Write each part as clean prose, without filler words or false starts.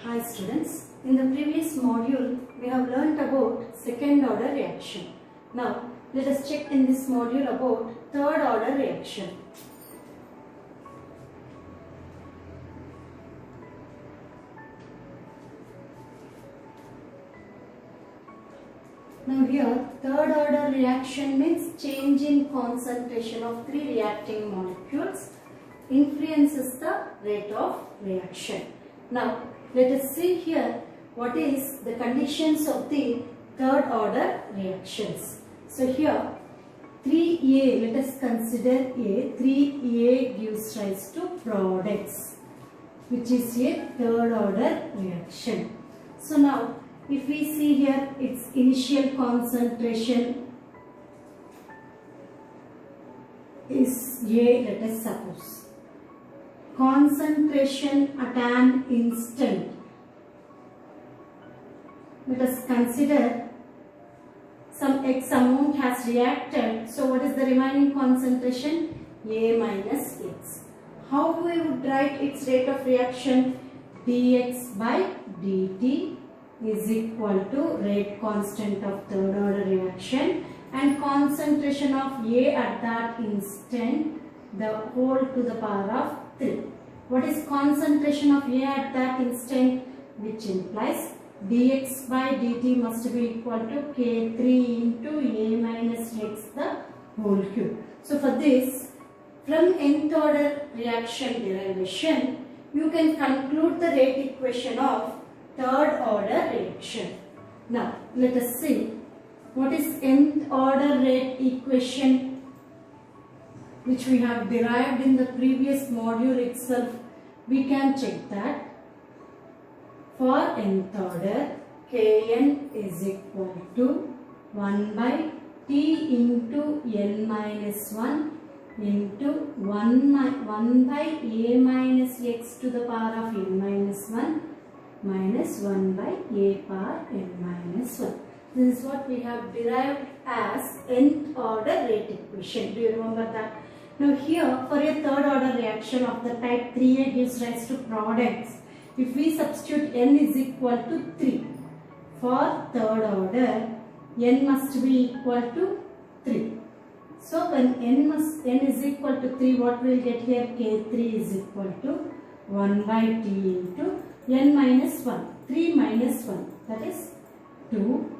Hi students, in the previous module we have learnt about second order reaction. Now let us check in this module about third order reaction. Now here third order reaction means change in concentration of three reacting molecules influences the rate of reaction. Now let us see here what is the conditions of the third order reactions. So here 3A, let us consider A. 3A gives rise to products, which is a third order reaction. So now if we see here its initial concentration is A, let us suppose. Concentration at an instant. Let us consider some X amount has reacted. So what is the remaining concentration? A minus X. How we would write its rate of reaction? dx by dt is equal to rate constant of third order reaction and concentration of A at that instant, the whole to the power of 3. What is concentration of A at that instant? Which implies dx by dt must be equal to K3 into A minus X the whole cube. So for this, from nth order reaction derivation, you can conclude the rate equation of third order reaction. Now let us see what is nth order rate equation which we have derived in the previous module itself. We can check that for nth order Kn is equal to 1 by T into n minus 1 into 1 by A minus X to the power of n minus 1 minus 1 by A power n minus 1. This is what we have derived as nth order rate equation. Do you remember that? Now here for a third order reaction of the type 3A gives rise to products. If we substitute n is equal to 3 for third order, n must be equal to 3. So when n is equal to 3, what we will get here? K3 is equal to 1 by T into n minus 1. 3 minus 1, that is 2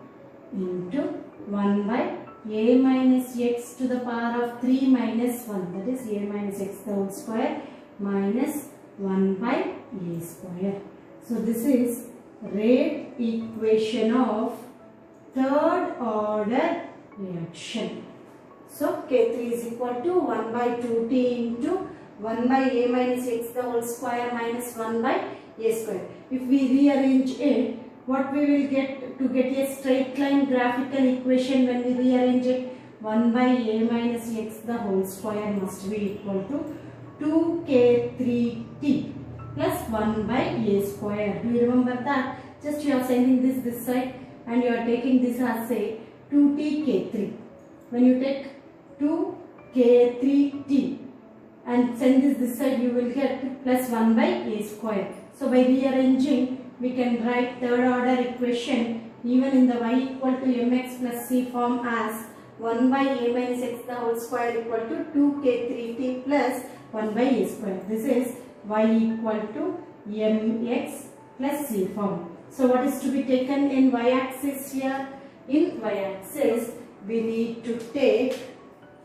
into 1 by A minus X to the power of 3 minus 1, that is A minus X the whole square minus 1 by A square. So this is rate equation of third order reaction. So K3 is equal to 1 by 2T into 1 by A minus X the whole square minus 1 by A square. If we rearrange it, what we will get to get a straight line graphical equation when we rearrange it? 1 by A minus X the whole square must be equal to 2K3T plus 1 by A square. Do you remember that? Just you are sending this side and you are taking this as say 2TK3. When you take 2K3T and send this side, you will get plus 1 by A square. So by rearranging, we can write third order equation even in the y equal to mx plus c form as 1 by A minus X the whole square equal to 2K3T plus 1 by A square. This is y equal to mx plus c form. So what is to be taken in y axis here? In y axis, we need to take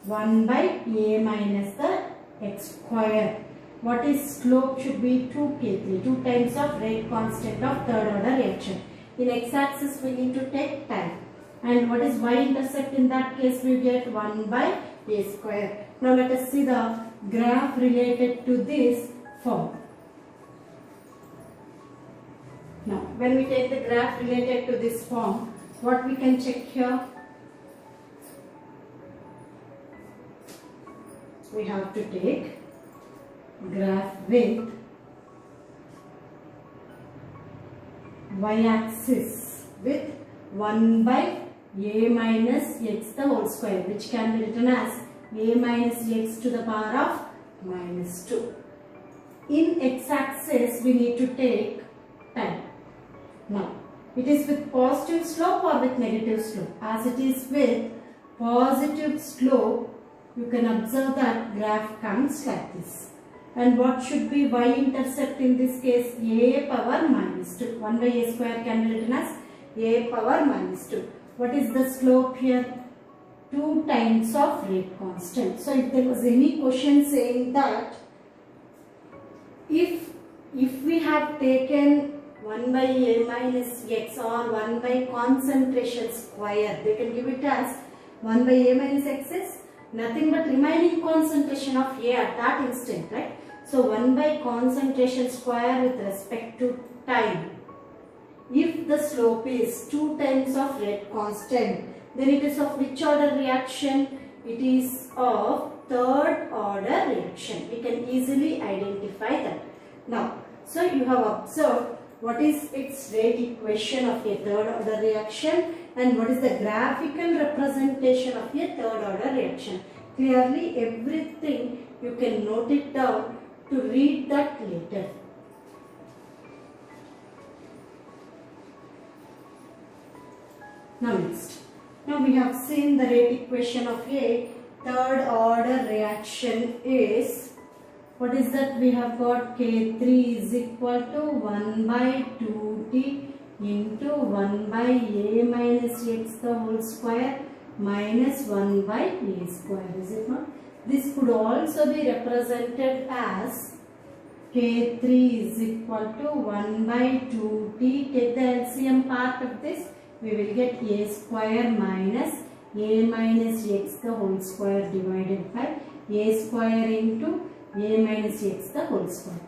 1 by A minus the X square. What is slope should be 2K3, 2 times of rate constant of third order reaction. In x axis we need to take time. And what is y intercept? In that case we get 1 by A square. Now let us see the graph related to this form. Now when we take the graph related to this form, what we can check here? We have to take graph with y-axis with 1 by A minus X the whole square, which can be written as A minus X to the power of minus 2. In x-axis we need to take time. Now, it is with positive slope or with negative slope? As it is with positive slope, you can observe that graph comes like this. And what should be y-intercept in this case? A power minus 2. 1 by a square can be written as a power minus 2. What is the slope here? 2 times of rate constant. So if there was any question saying that if we have taken 1 by a minus x or 1 by concentration square, they can give it as 1 by a minus x is nothing but remaining concentration of a at that instant, right? So 1 by concentration square with respect to time. If the slope is 2 times of rate constant, then it is of which order reaction? It is of third order reaction. We can easily identify that. Now, so you have observed what is its rate equation of a third order reaction and what is the graphical representation of a third order reaction. Clearly everything you can note it down to read that later. Now next. Now we have seen the rate equation of a third order reaction is, what is that? We have got K3 is equal to 1 by 2t into 1 by a minus x the whole square minus 1 by a square, is it not? This could also be represented as K3 is equal to 1 by 2t. Take the LCM part of this. We will get a square minus a minus x the whole square divided by a square into a minus x the whole square.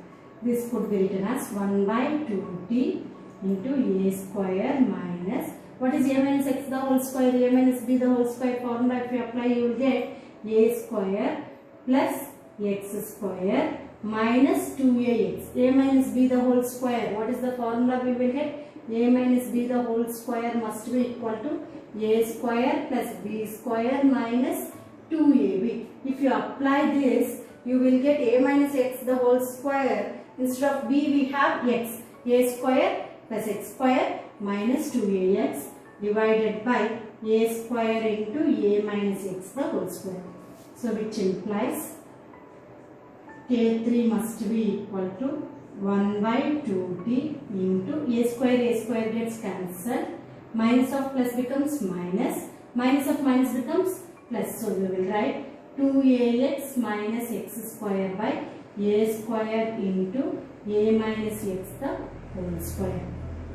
This could be written as 1 by 2t into a square minus, what is a minus x the whole square? A minus b the whole square formula. If you apply, you will get a square plus x square minus 2ax. A minus b the whole square. What is the formula we will get? A minus b the whole square must be equal to a square plus b square minus 2ab. If you apply this, you will get a minus x the whole square. Instead of b, we have x. A square plus x square minus 2ax divided by a square into a minus x the whole square. So which implies K3 must be equal to 1 by 2t into a square gets cancelled, minus of plus becomes minus, minus of minus becomes plus. So we will write 2ax minus x square by a square into a minus x the whole square.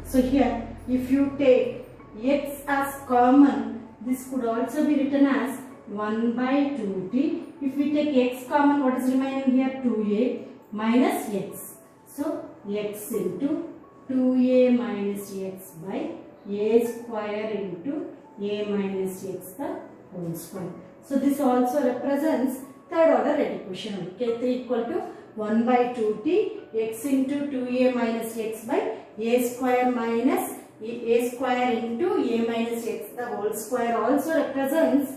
So here if you take x as common, this could also be written as 1 by 2t. If we take x common, what is remaining here? 2a minus x. So x into 2a minus x by a square into a minus x the whole square. So this also represents third order rate equation. K3 equal to 1 by 2t x into 2a minus x by a square minus a square into a minus x the whole square also represents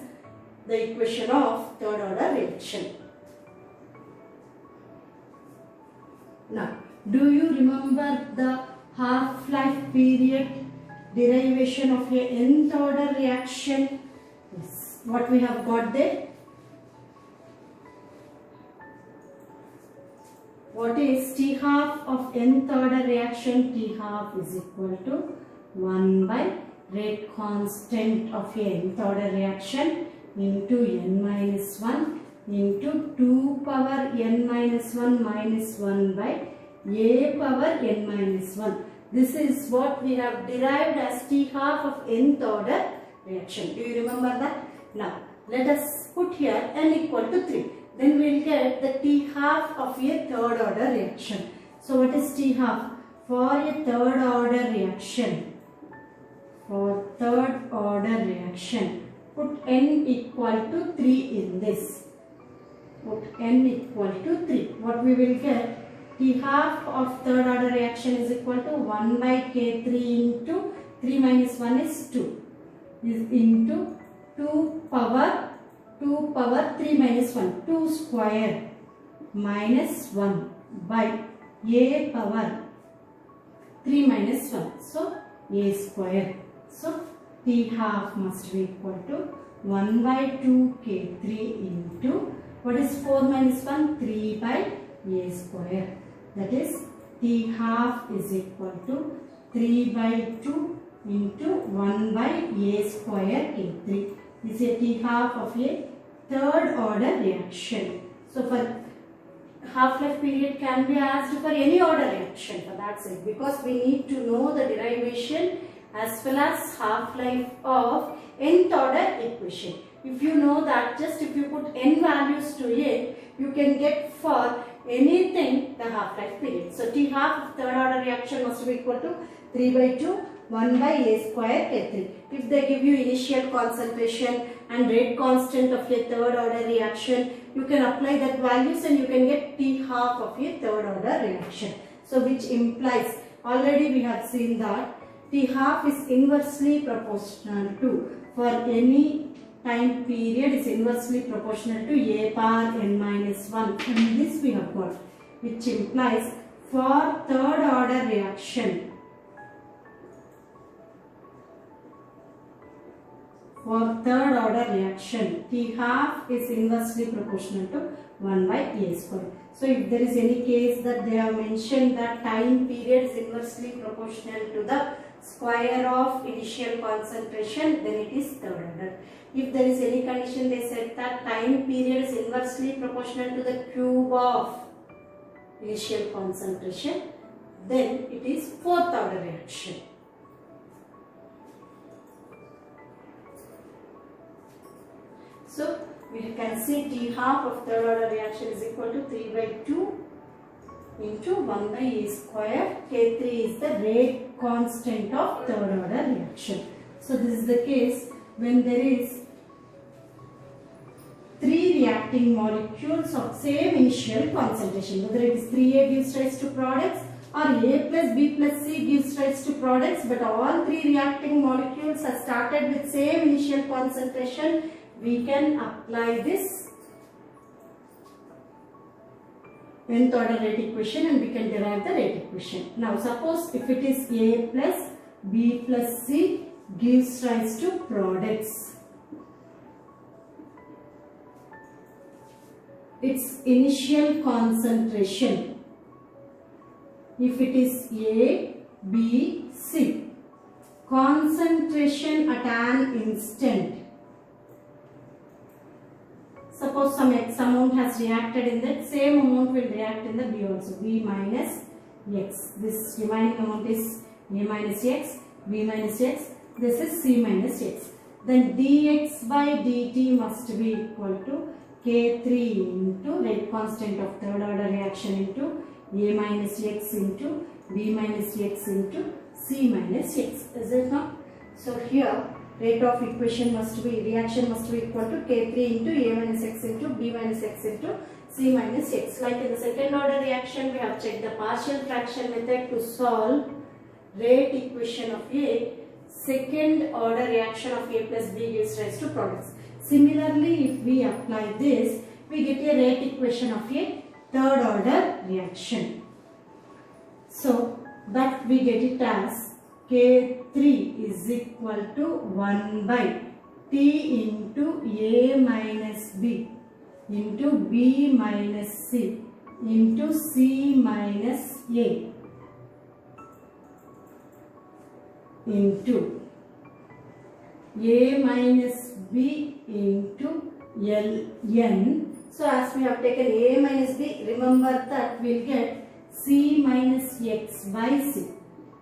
the equation of third order reaction. Now, do you remember the half-life period derivation of a nth order reaction? Yes. What we have got there? What is T half of nth order reaction? T half is equal to 1 by rate constant of a nth order reaction into n minus 1 into 2 power n minus 1 minus 1 by a power n minus 1. This is what we have derived as T half of nth order reaction. Do you remember that? Now, let us put here n equal to 3. Then we will get the T half of a third order reaction. So, what is T half? For a third order reaction, put n equal to 3 in this. Put n equal to 3. What we will get? T half of third order reaction is equal to 1 by K3 into 3 minus 1 is 2. Is into 2 power 3 minus 1. 2 square minus 1 by a power 3 minus 1. So, a square. So T half must be equal to 1 by 2 K3 into, what is 4 minus 1? 3 by a square. That is T half is equal to 3 by 2 into 1 by a square K3. This is a T half of a third order reaction. So for half-life period can be asked for any order reaction for that sake, because we need to know the derivation as well as half-life of nth order equation. If you know that, just if you put n values to it, you can get for anything the half-life period. So T half of third order reaction must be equal to 3 by 2 1 by a square K3. If they give you initial concentration and rate constant of a third order reaction, you can apply that values and you can get T half of a third order reaction. So which implies, already we have seen that T half is inversely proportional to, for any time period is inversely proportional to a power n minus 1. And this we have got, which implies for third order reaction, T half is inversely proportional to 1 by a square. So if there is any case that they have mentioned that time period is inversely proportional to the square of initial concentration, then it is third order. If there is any condition, they said that time period is inversely proportional to the cube of initial concentration, then it is fourth order reaction. So we can see T half of third order reaction is equal to 3 by 2 into 1 by a square. K3 is the rate constant of third order reaction. So this is the case when there is 3 reacting molecules of same initial concentration. Whether it is 3A gives rise to products or A plus B plus C gives rise to products, but all 3 reacting molecules are started with same initial concentration, we can apply this nth order rate equation and we can derive the rate equation. Now suppose if it is A plus B plus C gives rise to products, its initial concentration, if it is A, B, C, concentration at an instant, suppose some X amount has reacted in that, same amount will react in the B also, B minus X. This remaining amount is A minus X, B minus X, this is C minus X. Then dx by dt must be equal to K3 into rate constant of third order reaction into A minus X into B minus X into C minus X. Is it not? So here rate of equation must be, reaction must be equal to K3 into A minus X into B minus X into C minus X. Like in the second order reaction, we have checked the partial fraction method to solve rate equation of A. Second order reaction of A plus B gives rise to products. Similarly, if we apply this, we get a rate equation of a third order reaction. So that we get it as K3 is equal to 1 by T into A minus B into B minus C into C minus A into A minus B into Ln. So as we have taken A minus B, remember that we will get C minus X by C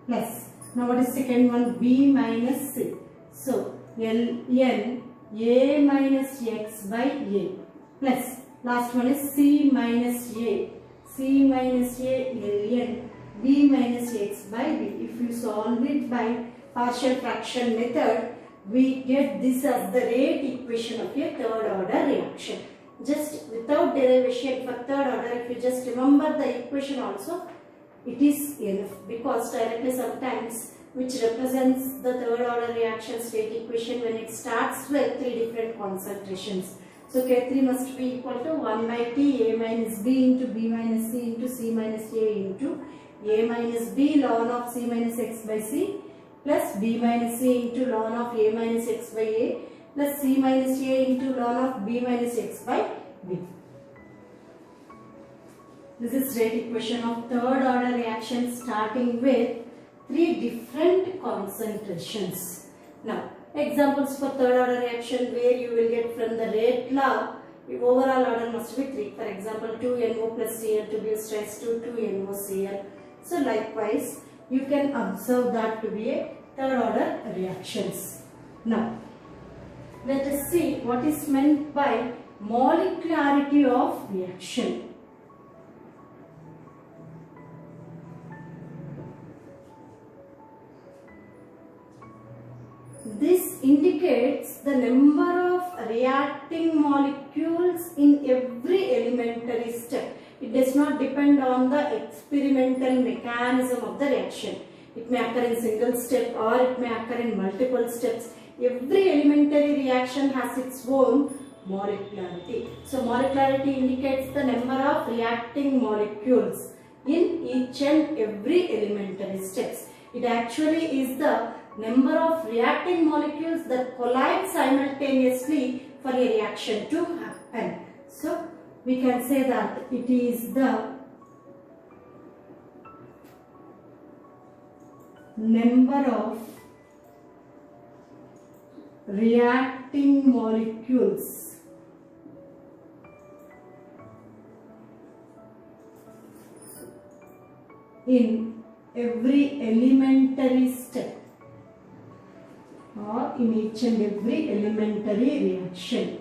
plus, now what is second one? B minus C. So Ln A minus X by A plus, last one is C minus A. C minus A Ln B minus X by B. If you solve it by partial fraction method, we get this as the rate equation of a third order reaction. Just without derivation for third order, if you just remember the equation also, it is enough, because directly sometimes which represents the third order reaction state equation when it starts with 3 different concentrations. So K3 must be equal to 1 by T A minus B into B minus C into C minus A into A minus B ln of C minus X by C plus b minus a into ln of a minus x by a plus c minus a into ln of b minus x by b. This is rate equation of third order reaction starting with 3 different concentrations. Now, examples for third order reaction where you will get from the rate law, the overall order must be 3. For example, 2NO plus Cl to gives rise to 2NOCl. So, likewise, you can observe that to be a third order reactions. Now, let us see what is meant by molecularity of reaction. This indicates the number of reacting molecules in every elementary step. It does not depend on the experimental mechanism of the reaction. It may occur in single step or it may occur in multiple steps. Every elementary reaction has its own molecularity. So, molecularity indicates the number of reacting molecules in each and every elementary steps. It actually is the number of reacting molecules that collide simultaneously for a reaction to happen. So, we can say that it is the number of reacting molecules in every elementary step or in each and every elementary reaction.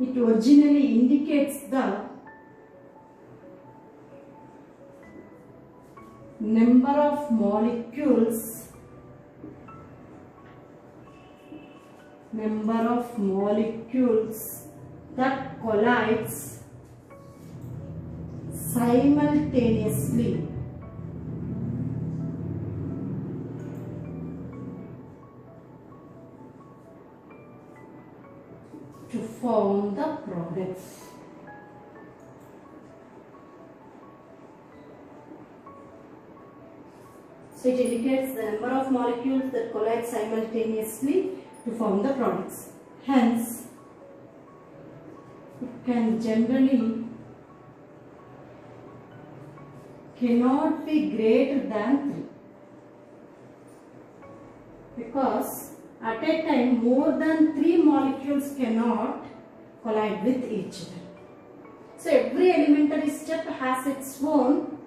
It originally indicates the number of molecules that collides simultaneously to form the products. So it indicates the number of molecules that collide simultaneously to form the products. Hence, it can generally cannot be greater than 3 because at a time more than 3 molecules cannot collide with each other. So every elementary step has its own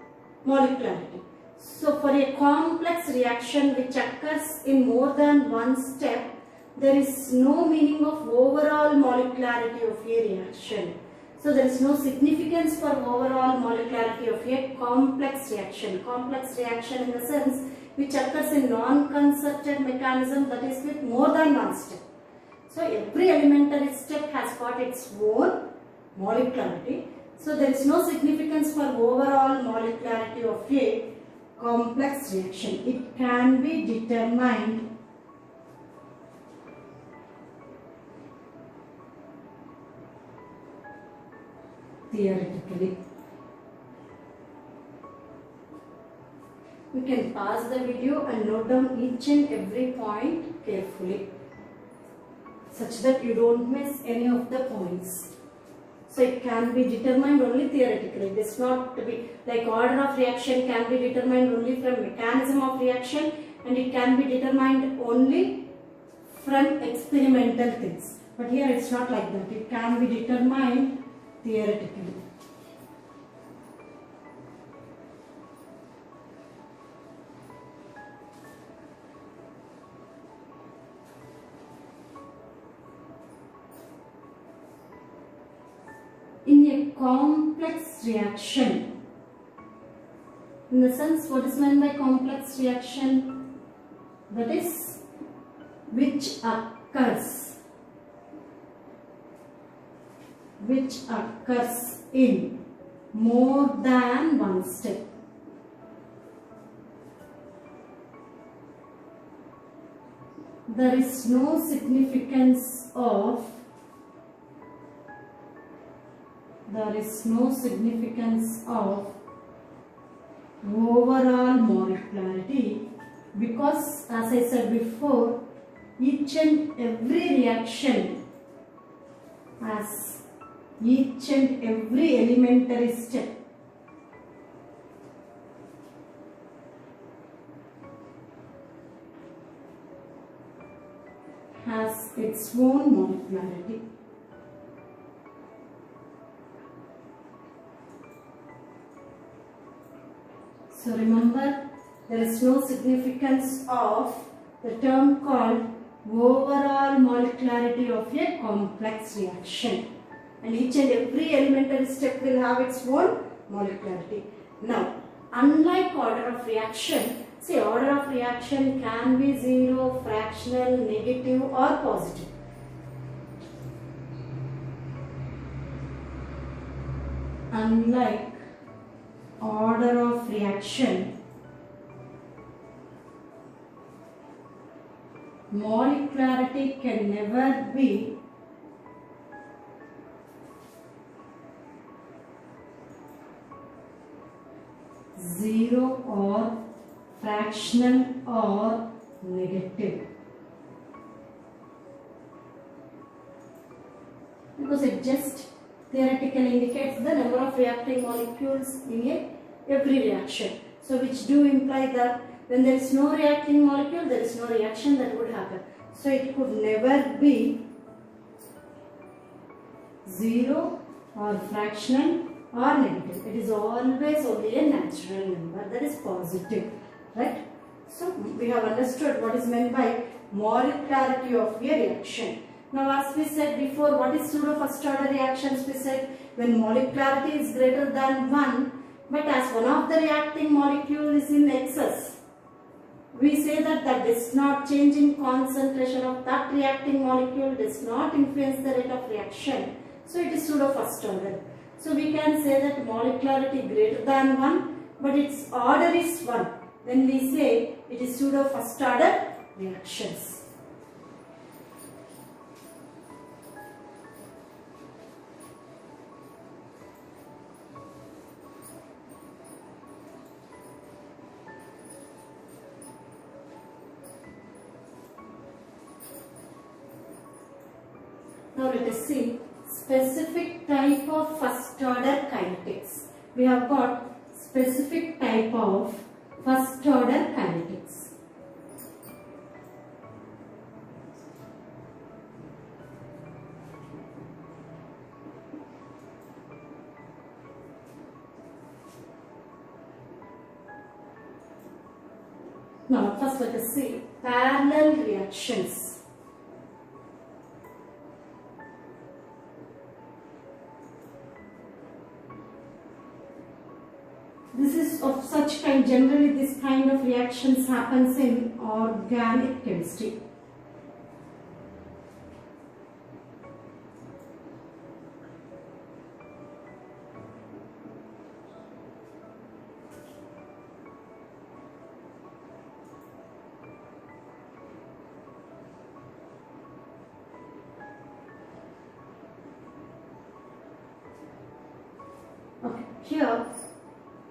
molecularity. So for a complex reaction which occurs in more than one step, there is no meaning of overall molecularity of a reaction. So there is no significance for overall molecularity of a complex reaction. Complex reaction in the sense which occurs in non-concerted mechanism, that is with more than one step. So every elementary step has got its own molecularity. So there is no significance for overall molecularity of a complex reaction. It can be determined theoretically. We can pause the video and note down each and every point carefully such that you don't miss any of the points. So it can be determined only theoretically. It is not to be like order of reaction can be determined only from mechanism of reaction, and it can be determined only from experimental things. But here it's not like that. It can be determined theoretically. In a complex reaction, in the sense, what is meant by complex reaction? That is, which occurs in more than one step. There is no significance of overall molecularity, because as I said before, each and every reaction has each and every elementary step has its own molecularity. So remember, there is no significance of the term called overall molecularity of a complex reaction, and each and every elementary step will have its own molecularity. Now, unlike order of reaction, see, order of reaction can be zero, fractional, negative or positive. Unlike order of reaction, molecularity can never be zero or fractional or negative, because it just theoretically indicates the number of reacting molecules in every reaction. So which do imply that when there is no reacting molecule, there is no reaction that would happen. So it could never be zero or fractional or negative. It is always only a natural number, that is positive, right? So we have understood what is meant by molecularity of a reaction. Now, as we said before, what is pseudo first order reactions? We said when molecularity is greater than 1, but as one of the reacting molecule is in excess, we say that does not change in concentration of that reacting molecule, does not influence the rate of reaction. So it is pseudo first order. So we can say that molecularity greater than 1, but its order is 1. Then we say it is pseudo first order reactions. Now let us see specific type of first order kinetics. We have got specific type of first order kinetics. Now first let us see parallel reactions. This is of such kind, generally this kind of reactions happens in organic chemistry. Okay, here,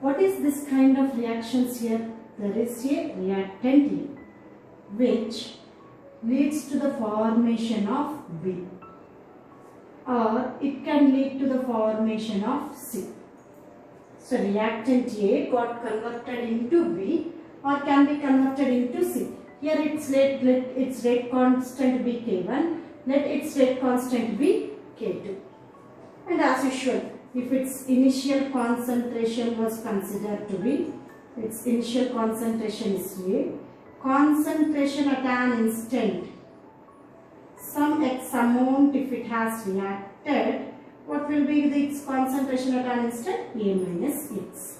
what is this kind of reactions here? There is a reactant A which leads to the formation of B, or it can lead to the formation of C. So reactant A got converted into B or can be converted into C. Here let its rate constant be K1, let its rate constant be K2. And as usual, if its initial concentration was considered to be, its initial concentration is A, concentration at an instant, some X amount if it has reacted, what will be its concentration at an instant? A minus X.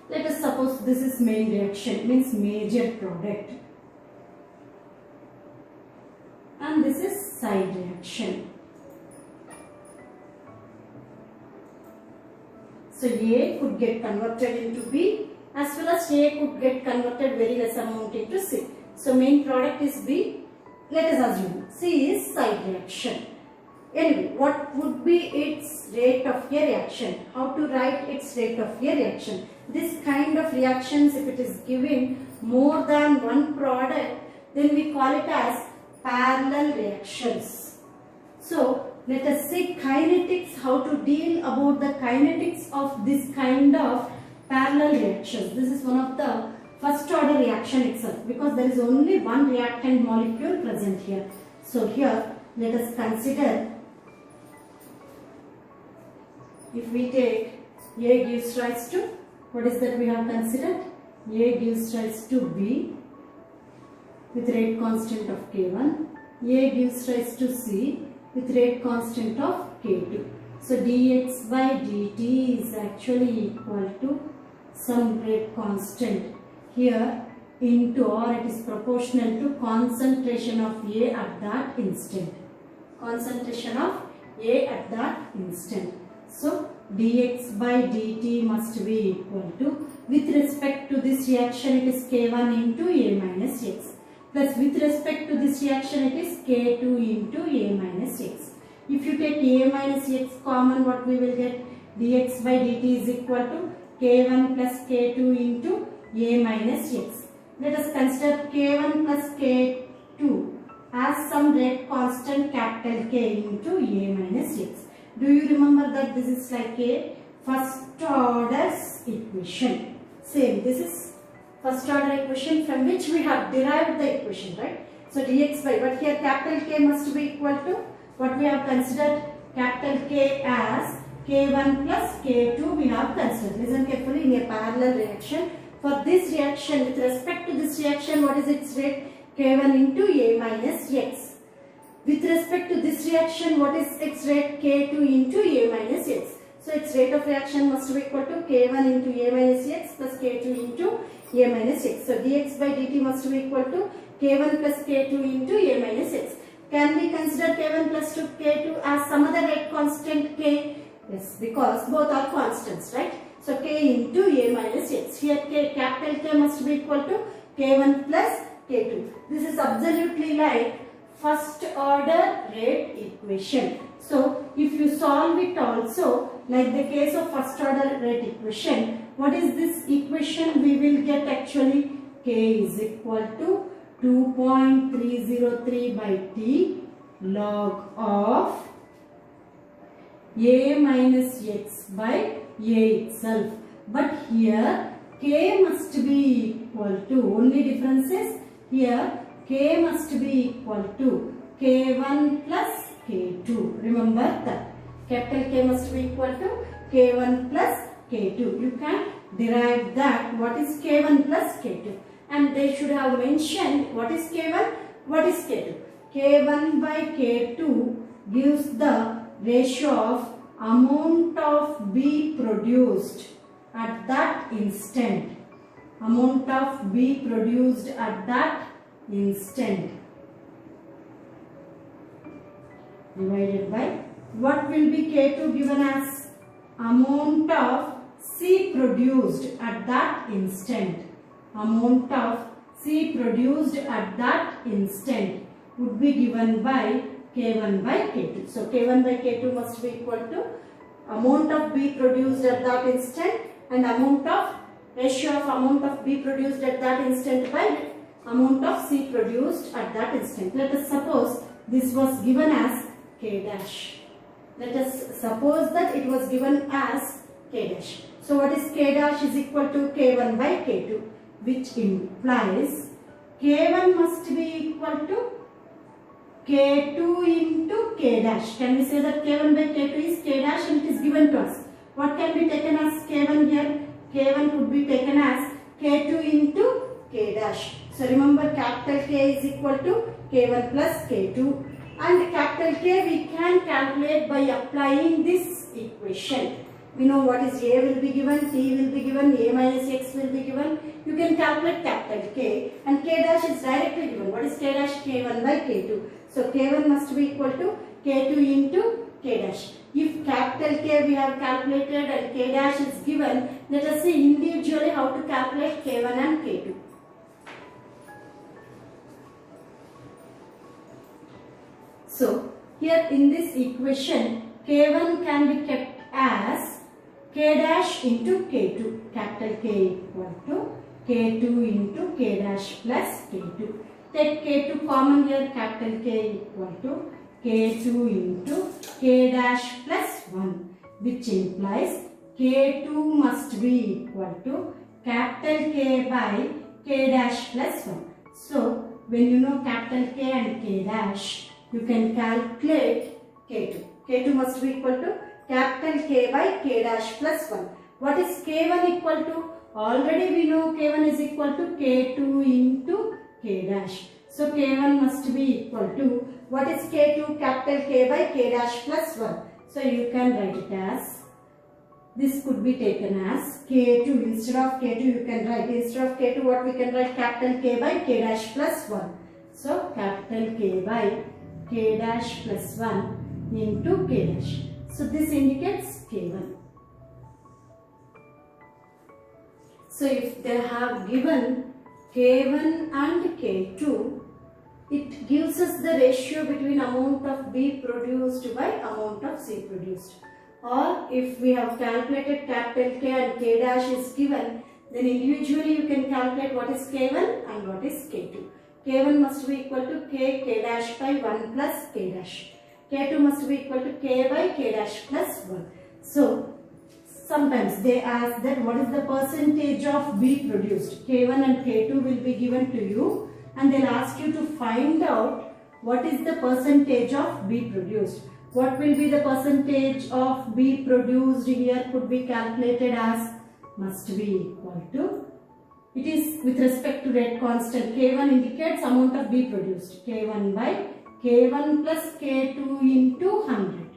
Let us suppose this is main reaction, means major product, and this is side reaction. So A could get converted into B, as well as A could get converted very less amount into C. So main product is B. Let us assume C is side reaction. Anyway, what would be its rate of a reaction? How to write its rate of a reaction? This kind of reactions, if it is given more than one product, then we call it as parallel reactions. So, let us see kinetics, how to deal about the kinetics of this kind of parallel reactions. This is one of the first order reaction itself, because there is only one reactant molecule present here. So, here let us consider, if we take A gives rise to, what is that we have considered? A gives rise to B with rate constant of K1. A gives rise to C with rate constant of K2. So dx by dt is actually equal to some rate constant here into, or it is proportional to concentration of A at that instant. Concentration of A at that instant. So dx by dt must be equal to, with respect to this reaction it is K1 into A minus X, plus with respect to this reaction it is K2 into A minus X. If you take A minus X common, what we will get? Dx by dt is equal to K1 plus K2 into A minus X. Let us consider K1 plus K2 as some rate constant capital K into A minus X. Do you remember that this is like a first order equation? Same, this is first order equation from which we have derived the equation, right? So dx by, but here capital K must be equal to what we have considered, capital K as K1 plus K2 we have considered. Listen carefully, in a parallel reaction. For this reaction, with respect to this reaction, what is its rate? K1 into A minus X. With respect to this reaction, what is its rate? K2 into A minus X. So its rate of reaction must be equal to K1 into A minus X plus K2 into A minus X. So dx by dt must be equal to K1 plus K2 into A minus X. Can we consider K1 plus K2 as some other rate constant K? Yes, because both are constants, right? So K into A minus X. Here K, capital K must be equal to K1 plus K2. This is absolutely like first order rate equation. So if you solve it also, like the case of first order rate equation, what is this equation? We will get actually K is equal to 2.303 by T log of A minus X by A itself. But here K must be equal to, only difference is here K must be equal to K1 plus K2. Remember that. Capital K must be equal to K1 plus K2. You can derive that. What is K1 plus K2? And they should have mentioned what is K1, what is K2. K1 by K2 gives the ratio of amount of B produced at that instant. Amount of B produced at that instant divided by what will be K2 given as amount of C produced at that instant. Amount of C produced at that instant would be given by K1 by K2. So K1 by K2 must be equal to amount of B produced at that instant and amount of ratio of amount of B produced at that instant by amount of C produced at that instant. Let us suppose this was given as K dash. Let us suppose that it was given as K dash. So what is K dash is equal to K1 by K2, which implies K1 must be equal to K2 into K dash. Can we say that K1 by K2 is K dash and it is given to us? What can be taken as K1 here? K1 could be taken as K2 into K dash. So remember, capital K is equal to K1 plus K2, and capital K we can calculate by applying this equation. We know what is A will be given, T will be given, A minus X will be given. You can calculate capital K, and K dash is directly given. What is K dash? K1 by K2. So K1 must be equal to K2 into K dash. If capital K we have calculated and K dash is given, let us see individually how to calculate K1 and K2. So Here in this equation, K1 can be kept as K dash into K2. Capital K equal to K2 into K dash plus K2. Take K2 common here, capital K equal to K2 into K dash plus 1, which implies K2 must be equal to capital K by K dash plus 1. So, when you know capital K and K dash, you can calculate K2. K2 must be equal to capital K by K dash plus 1. What is K1 equal to? Already we know K1 is equal to K2 into K dash. So, K1 must be equal to, what is K2? Capital K by K dash plus 1. So, you can write it as, this could be taken as K2. Instead of K2, you can write, instead of K2, what we can write? Capital K by K dash plus 1. So, capital K by K dash plus 1 into K dash. So, this indicates K1. So, if they have given K1 and K2, it gives us the ratio between amount of B produced by amount of C produced. Or if we have calculated capital K and K dash is given, then individually you can calculate what is K1 and what is K2. K1 must be equal to K dash by 1 plus K dash. K2 must be equal to K by K dash plus 1. So, sometimes they ask that what is the percentage of B produced. K1 and K2 will be given to you and they will ask you to find out what is the percentage of B produced. What will be the percentage of B produced here could be calculated as must be equal to, it is with respect to rate constant. K1 indicates amount of B produced. K1 by K1 plus K2 into 100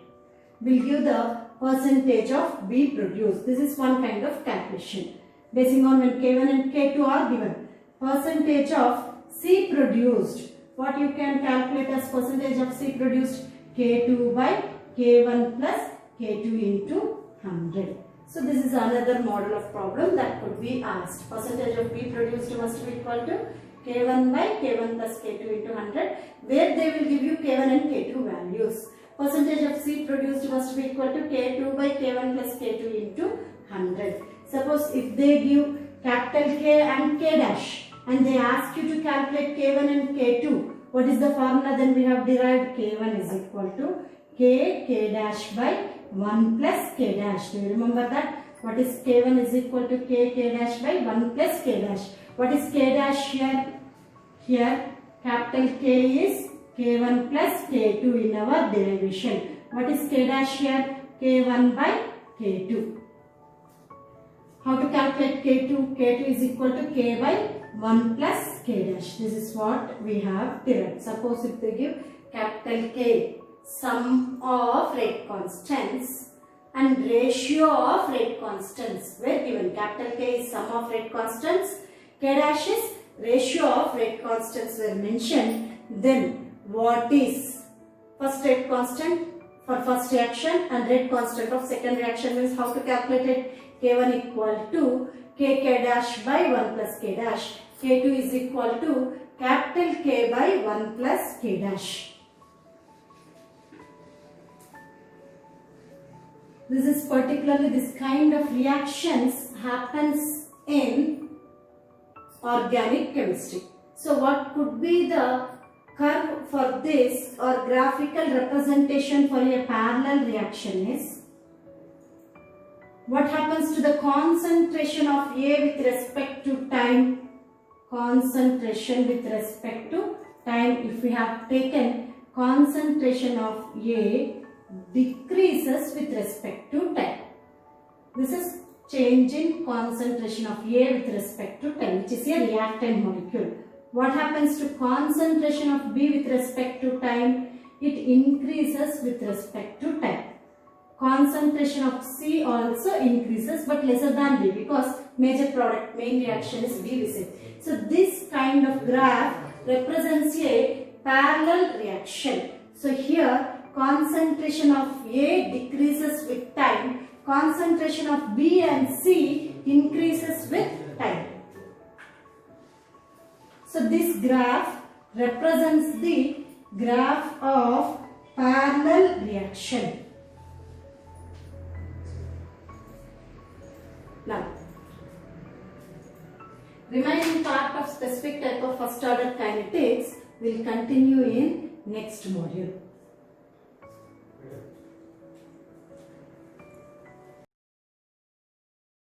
will give the percentage of B produced. This is one kind of calculation. Basing on when K1 and K2 are given. Percentage of C produced. What you can calculate as percentage of C produced? K2 by K1 plus K2 into 100. So, this is another model of problem that could be asked. Percentage of B produced must be equal to K1 by K1 plus K2 into 100, where they will give you K1 and K2 values. Percentage of C produced must be equal to K2 by K1 plus K2 into 100. Suppose if they give capital K and K dash and they ask you to calculate K1 and K2, what is the formula? Then we have derived K1 is equal to K dash by 1 plus K dash. Do you remember that? What is K1 is equal to K dash by 1 plus K dash. What is K dash here? Here capital K is K1 plus K2 in our derivation. What is K dash here? K1 by K2. How to calculate K2? K2 is equal to K by 1 plus K dash. This is what we have derived. Suppose if they give capital K, sum of rate constants and ratio of rate constants were given. Capital K is sum of rate constants, K dash is ratio of rate constants were mentioned. Then what is first rate constant for first reaction and rate constant of second reaction means how to calculate it? K1 equal to K dash by 1 plus K dash. K2 is equal to capital K by 1 plus K dash. This is particularly this kind of reactions happens in organic chemistry. So what could be the curve for this or graphical representation for a parallel reaction is, what happens to the concentration of A with respect to time? Concentration with respect to time, if we have taken concentration of A decreases with respect to time. This is change in concentration of A with respect to time, which is a reactant molecule. What happens to concentration of B with respect to time? It increases with respect to time. Concentration of C also increases but lesser than B because major product, main reaction is B we say. So this kind of graph represents a parallel reaction. So here concentration of A decreases with time, concentration of B and C increases with time. So this graph represents the graph of parallel reaction. Now, remaining part of specific type of first order kinetics will continue in next module.